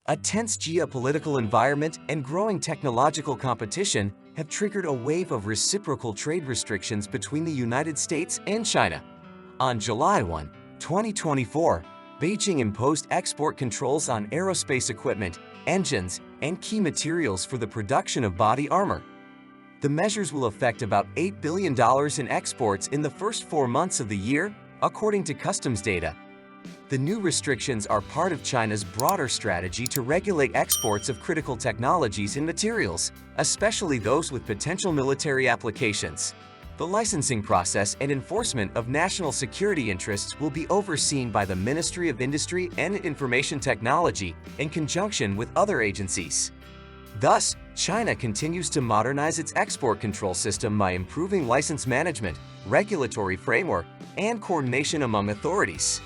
A tense geopolitical environment and growing technological competition have triggered a wave of reciprocal trade restrictions between the United States and China. On July 1, 2024, Beijing imposed export controls on aerospace equipment, engines, and key materials for the production of body armor. The measures will affect about $8 billion in exports in the first 4 months of the year, according to customs data. The new restrictions are part of China's broader strategy to regulate exports of critical technologies and materials, especially those with potential military applications. The licensing process and enforcement of national security interests will be overseen by the Ministry of Industry and Information Technology in conjunction with other agencies. Thus, China continues to modernize its export control system by improving license management, regulatory framework, and coordination among authorities.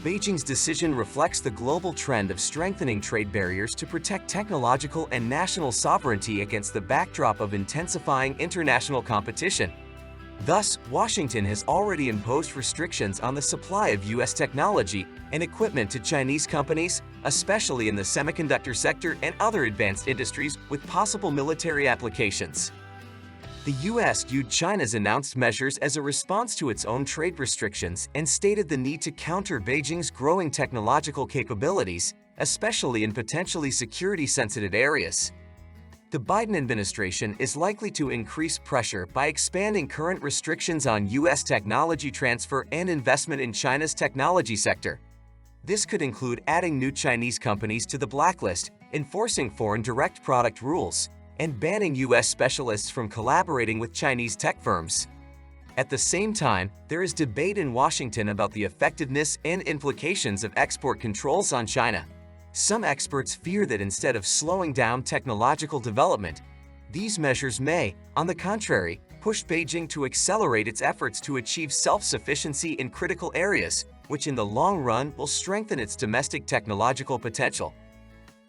Beijing's decision reflects the global trend of strengthening trade barriers to protect technological and national sovereignty against the backdrop of intensifying international competition. Thus, Washington has already imposed restrictions on the supply of U.S. technology and equipment to Chinese companies, especially in the semiconductor sector and other advanced industries with possible military applications. The U.S. viewed China's announced measures as a response to its own trade restrictions and stated the need to counter Beijing's growing technological capabilities, especially in potentially security-sensitive areas. The Biden administration is likely to increase pressure by expanding current restrictions on U.S. technology transfer and investment in China's technology sector. This could include adding new Chinese companies to the blacklist, enforcing foreign direct product rules, and banning U.S. specialists from collaborating with Chinese tech firms. At the same time, there is debate in Washington about the effectiveness and implications of export controls on China. Some experts fear that instead of slowing down technological development, these measures may, on the contrary, push Beijing to accelerate its efforts to achieve self-sufficiency in critical areas, which in the long run will strengthen its domestic technological potential.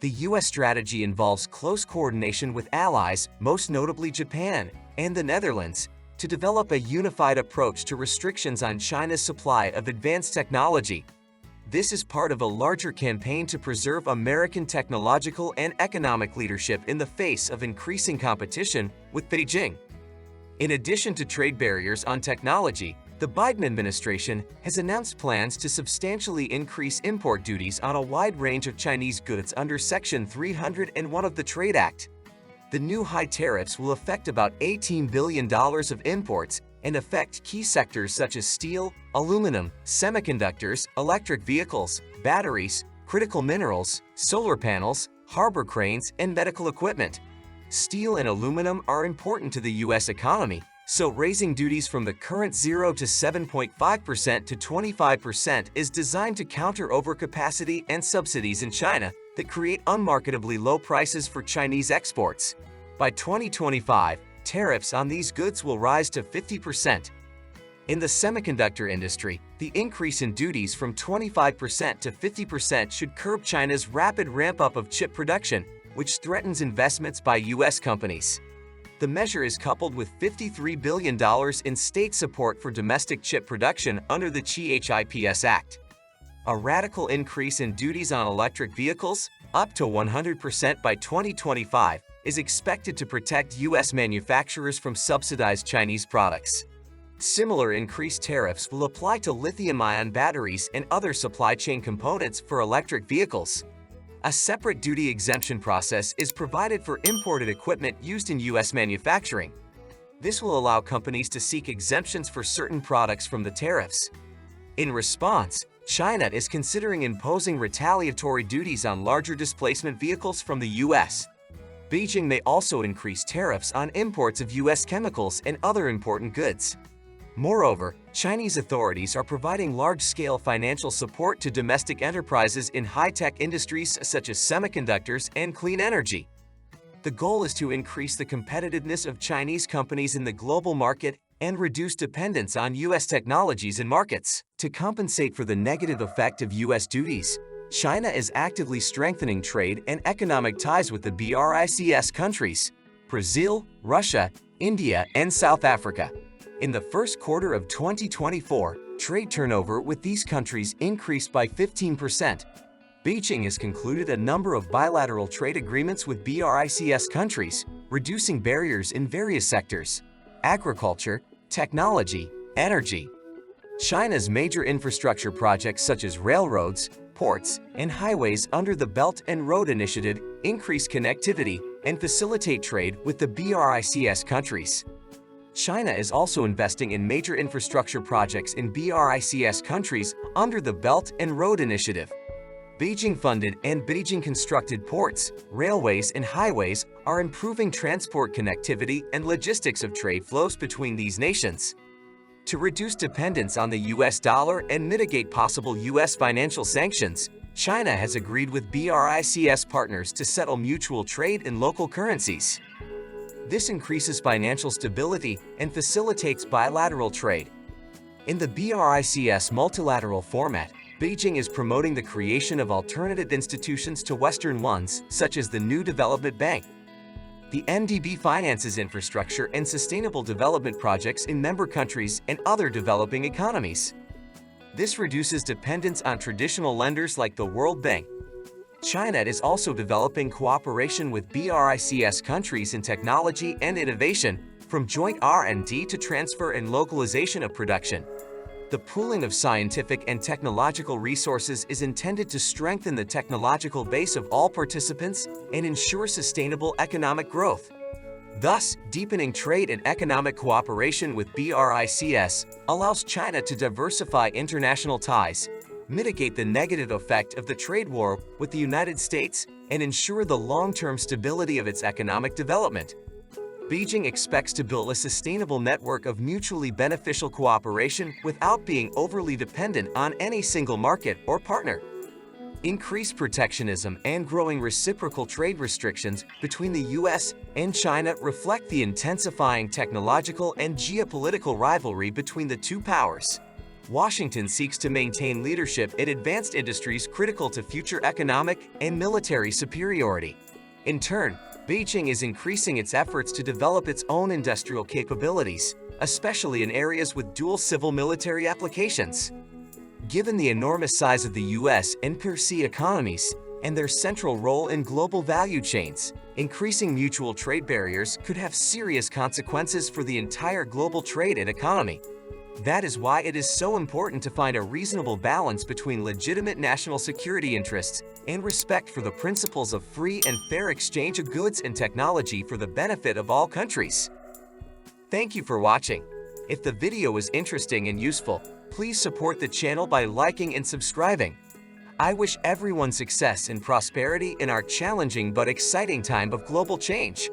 The U.S. strategy involves close coordination with allies, most notably Japan and the Netherlands, to develop a unified approach to restrictions on China's supply of advanced technology. This is part of a larger campaign to preserve American technological and economic leadership in the face of increasing competition with Beijing. In addition to trade barriers on technology, the Biden administration has announced plans to substantially increase import duties on a wide range of Chinese goods under Section 301 of the Trade Act. The new high tariffs will affect about $18 billion of imports and affect key sectors such as steel, aluminum, semiconductors, electric vehicles, batteries, critical minerals, solar panels, harbor cranes, and medical equipment. Steel and aluminum are important to the U.S. economy, so raising duties from the current 0 to 7.5% to 25% is designed to counter overcapacity and subsidies in China that create unmarketably low prices for Chinese exports. By 2025, tariffs on these goods will rise to 50%. In the semiconductor industry, the increase in duties from 25% to 50% should curb China's rapid ramp-up of chip production, which threatens investments by U.S. companies. The measure is coupled with $53 billion in state support for domestic chip production under the CHIPS Act. A radical increase in duties on electric vehicles, up to 100% by 2025, is expected to protect U.S. manufacturers from subsidized Chinese products. Similar increased tariffs will apply to lithium-ion batteries and other supply chain components for electric vehicles. A separate duty exemption process is provided for imported equipment used in U.S. manufacturing. This will allow companies to seek exemptions for certain products from the tariffs. In response, China is considering imposing retaliatory duties on larger displacement vehicles from the U.S. Beijing may also increase tariffs on imports of U.S. chemicals and other important goods. Moreover, Chinese authorities are providing large-scale financial support to domestic enterprises in high-tech industries such as semiconductors and clean energy. The goal is to increase the competitiveness of Chinese companies in the global market and reduce dependence on U.S. technologies and markets. To compensate for the negative effect of U.S. duties, China is actively strengthening trade and economic ties with the BRICS countries, Brazil, Russia, India, and South Africa. In the first quarter of 2024, trade turnover with these countries increased by 15%. Beijing has concluded a number of bilateral trade agreements with BRICS countries, reducing barriers in various sectors: agriculture, technology, energy. China's major infrastructure projects such as railroads, ports, and highways under the Belt and Road Initiative increase connectivity and facilitate trade with the BRICS countries. China is also investing in major infrastructure projects in BRICS countries under the Belt and Road Initiative. Beijing-funded and Beijing-constructed ports, railways, and highways are improving transport connectivity and logistics of trade flows between these nations. To reduce dependence on the US dollar and mitigate possible US financial sanctions, China has agreed with BRICS partners to settle mutual trade in local currencies. This increases financial stability and facilitates bilateral trade. In the BRICS multilateral format, Beijing is promoting the creation of alternative institutions to Western ones, such as the New Development Bank. The NDB finances infrastructure and sustainable development projects in member countries and other developing economies. This reduces dependence on traditional lenders like the World Bank. China is also developing cooperation with BRICS countries in technology and innovation, from joint R&D to transfer and localization of production. The pooling of scientific and technological resources is intended to strengthen the technological base of all participants and ensure sustainable economic growth. Thus, deepening trade and economic cooperation with BRICS allows China to diversify international ties, mitigate the negative effect of the trade war with the United States, and ensure the long-term stability of its economic development. Beijing expects to build a sustainable network of mutually beneficial cooperation without being overly dependent on any single market or partner. Increased protectionism and growing reciprocal trade restrictions between the US and China reflect the intensifying technological and geopolitical rivalry between the two powers. Washington seeks to maintain leadership in advanced industries critical to future economic and military superiority. In turn, Beijing is increasing its efforts to develop its own industrial capabilities, especially in areas with dual civil-military applications. Given the enormous size of the US and PRC economies and their central role in global value chains, increasing mutual trade barriers could have serious consequences for the entire global trade and economy. That is why it is so important to find a reasonable balance between legitimate national security interests and respect for the principles of free and fair exchange of goods and technology for the benefit of all countries. Thank you for watching. If the video was interesting and useful, please support the channel by liking and subscribing. I wish everyone success and prosperity in our challenging but exciting time of global change.